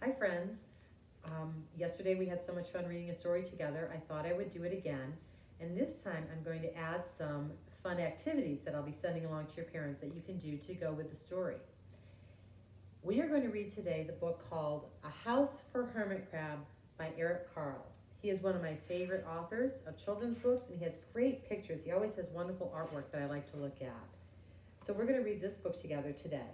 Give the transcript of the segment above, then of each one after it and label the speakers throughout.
Speaker 1: Hi friends. Yesterday we had so much fun reading a story together. I thought I would do it again. And this time I'm going to add some fun activities that I'll be sending along to your parents that you can do to go with the story. We are going to read today the book called A House for Hermit Crab by Eric Carle. He is one of my favorite authors of children's books, and he has great pictures. He always has wonderful artwork that I like to look at. So we're going to read this book together today.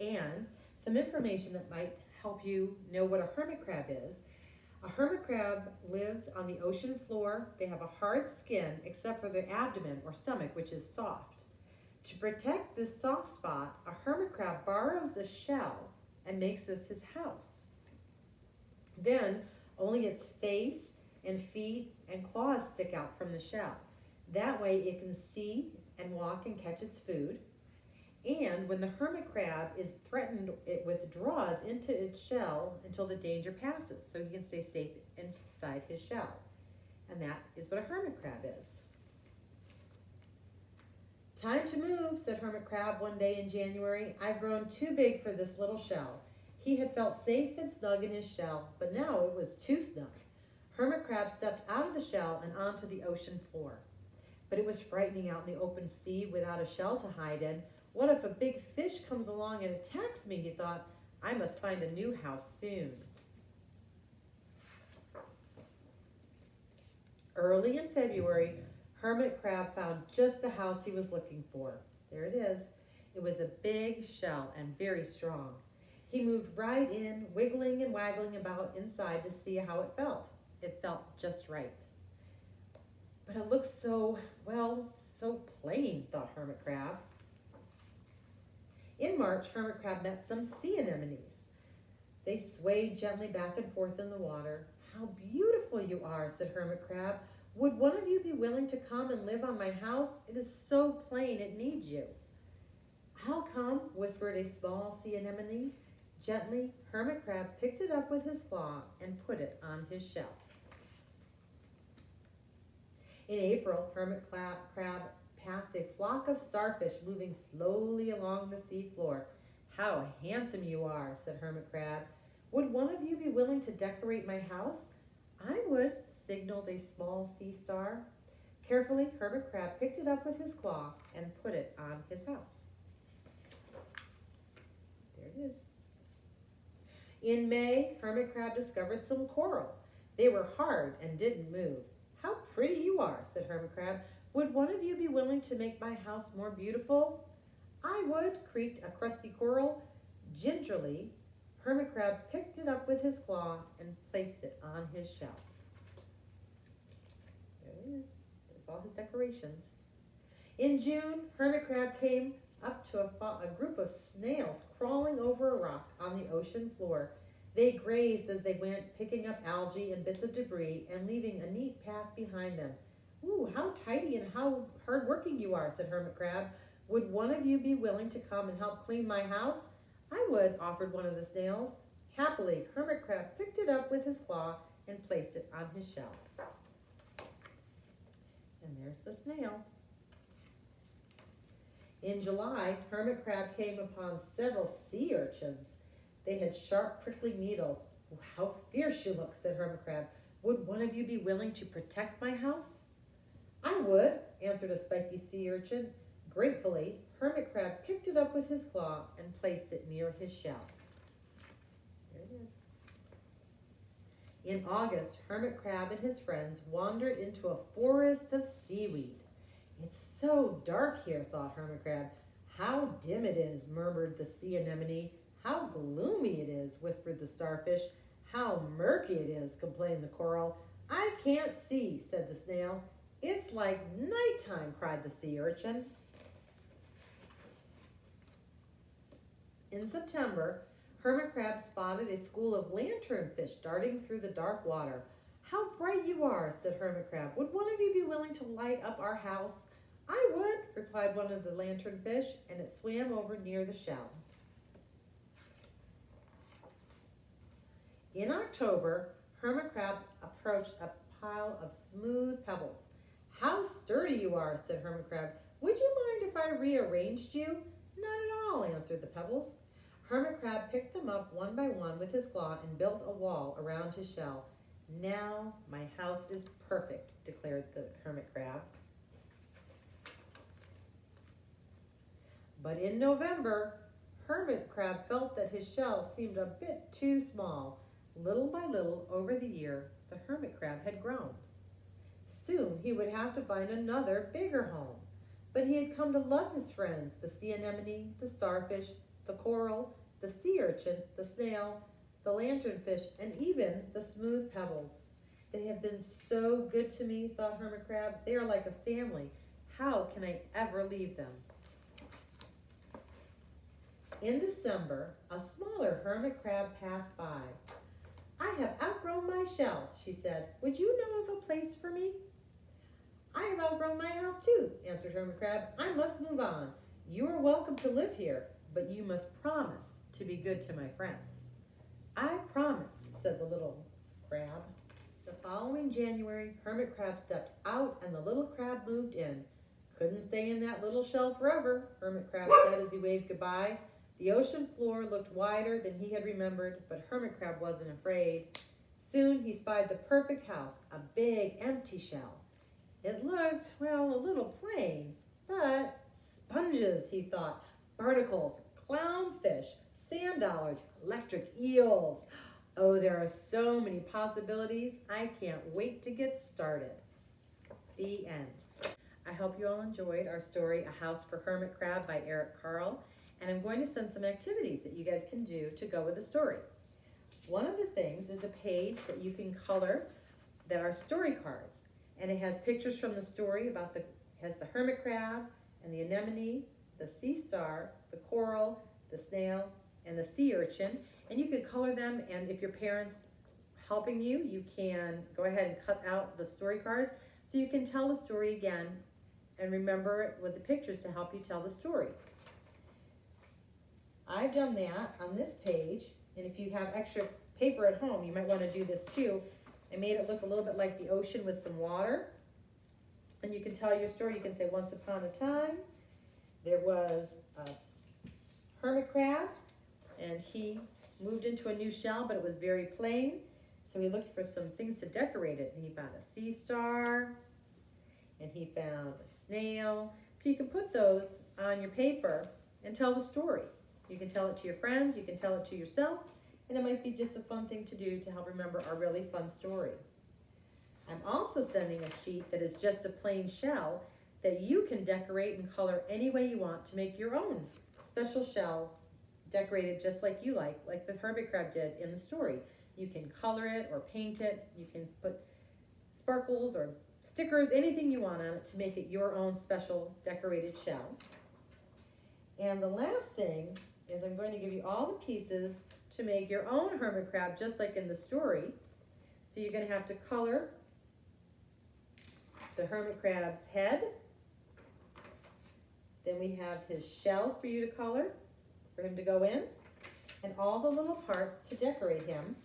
Speaker 1: And some information that might help you know what a hermit crab is. A hermit crab lives on the ocean floor. They have a hard skin except for their abdomen or stomach, which is soft. To protect this soft spot, a hermit crab borrows a shell and makes this his house. Then only its face and feet and claws stick out from the shell. That way it can see and walk and catch its food. And when the hermit crab is threatened, it withdraws into its shell until the danger passes, so he can stay safe inside his shell. And that is what a hermit crab is. "Time to move," said Hermit Crab one day in January. "I've grown too big for this little shell." He had felt safe and snug in his shell, but now it was too snug. Hermit Crab stepped out of the shell and onto the ocean floor. But it was frightening out in the open sea without a shell to hide in. What if a big fish comes along and attacks me, he thought. I must find a new house soon. Early in February, Hermit Crab found just the house he was looking for. There it is. It was a big shell and very strong. He moved right in, wiggling and waggling about inside to see how it felt. It felt just right. But it looked so plain, thought Hermit Crab. In March, Hermit Crab met some sea anemones. They swayed gently back and forth in the water. "How beautiful you are," said Hermit Crab. "Would one of you be willing to come and live on my house? It is so plain it needs you." "I'll come," whispered a small sea anemone. Gently, Hermit Crab picked it up with his claw and put it on his shell. In April, Hermit Crab passed a flock of starfish moving slowly along the sea floor. "How handsome you are," said Hermit Crab. "Would one of you be willing to decorate my house?" "I would," signaled a small sea star. Carefully, Hermit Crab picked it up with his claw and put it on his house. There it is. In May, Hermit Crab discovered some coral. They were hard and didn't move. "How pretty you are," said Hermit Crab. "Would one of you be willing to make my house more beautiful?" "I would," creaked a crusty coral. Gingerly, Hermit Crab picked it up with his claw and placed it on his shell. There it is. There's all his decorations. In June, Hermit Crab came up to a group of snails crawling over a rock on the ocean floor. They grazed as they went, picking up algae and bits of debris and leaving a neat path behind them. "Ooh, how tidy and how hard-working you are," said Hermit Crab. "Would one of you be willing to come and help clean my house?" "I would," offered one of the snails. Happily, Hermit Crab picked it up with his claw and placed it on his shell. And there's the snail. In July, Hermit Crab came upon several sea urchins. They had sharp, prickly needles. "How fierce you look," said Hermit Crab. "Would one of you be willing to protect my house?" "I would," answered a spiky sea urchin. Gratefully, Hermit Crab picked it up with his claw and placed it near his shell. There it is. In August, Hermit Crab and his friends wandered into a forest of seaweed. "It's so dark here," thought Hermit Crab. "How dim it is," murmured the sea anemone. "How gloomy it is," whispered the starfish. "How murky it is," complained the coral. "I can't see," said the snail. "It's like nighttime," cried the sea urchin. In September, Hermit Crab spotted a school of lanternfish darting through the dark water. "How bright you are," said Hermit Crab. "Would one of you be willing to light up our house?" "I would," replied one of the lanternfish, and it swam over near the shell. In October, Hermit Crab approached a pile of smooth pebbles. "How sturdy you are," said Hermit Crab. "Would you mind if I rearranged you?" "Not at all," answered the pebbles. Hermit Crab picked them up one by one with his claw and built a wall around his shell. "Now my house is perfect," declared the Hermit Crab. But in November, Hermit Crab felt that his shell seemed a bit too small. Little by little, over the year, the Hermit Crab had grown. Soon he would have to find another, bigger home. But he had come to love his friends, the sea anemone, the starfish, the coral, the sea urchin, the snail, the lanternfish, and even the smooth pebbles. "They have been so good to me," thought Hermit Crab. "They are like a family. How can I ever leave them?" In December, a smaller Hermit Crab passed by. "I have outgrown my shell," she said. "Would you know of a place for me?" "I have outgrown my house too," answered Hermit Crab. "I must move on. You are welcome to live here, but you must promise to be good to my friends." "I promise," said the little crab. The following January, Hermit Crab stepped out and the little crab moved in. "Couldn't stay in that little shell forever," Hermit Crab said as he waved goodbye. The ocean floor looked wider than he had remembered, but Hermit Crab wasn't afraid. Soon he spied the perfect house, a big empty shell. It looked, well, a little plain, but sponges, he thought, barnacles, clownfish, sand dollars, electric eels. Oh, there are so many possibilities. I can't wait to get started. The end. I hope you all enjoyed our story, A House for Hermit Crab by Eric Carle. And I'm going to send some activities that you guys can do to go with the story. One of the things is a page that you can color that are story cards. And it has pictures from the story about has the hermit crab and the anemone, the sea star, the coral, the snail, and the sea urchin. And you can color them, and if your parents helping you, you can go ahead and cut out the story cards so you can tell the story again and remember it with the pictures to help you tell the story. I've done that on this page, and if you have extra paper at home, you might want to do this too. I made it look a little bit like the ocean with some water. And you can tell your story. You can say, "Once upon a time, there was a hermit crab, and he moved into a new shell, but it was very plain. So he looked for some things to decorate it, and he found a sea star, and he found a snail." So you can put those on your paper and tell the story. You can tell it to your friends, you can tell it to yourself, and it might be just a fun thing to do to help remember a really fun story. I'm also sending a sheet that is just a plain shell that you can decorate and color any way you want to make your own special shell decorated just like you like the hermit crab did in the story. You can color it or paint it. You can put sparkles or stickers, anything you want on it to make it your own special decorated shell. And the last thing is I'm going to give you all the pieces to make your own hermit crab just like in the story. So you're going to have to color the hermit crab's head. Then we have his shell for you to color, for him to go in. And all the little parts to decorate him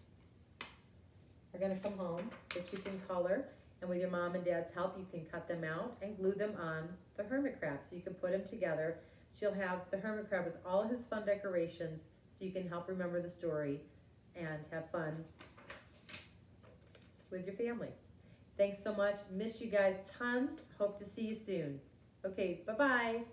Speaker 1: are going to come home that you can color. And with your mom and dad's help, you can cut them out and glue them on the hermit crab. So you can put them together. So you'll have the hermit crab with all his fun decorations so you can help remember the story and have fun with your family. Thanks so much. Miss you guys tons. Hope to see you soon. Okay, bye-bye.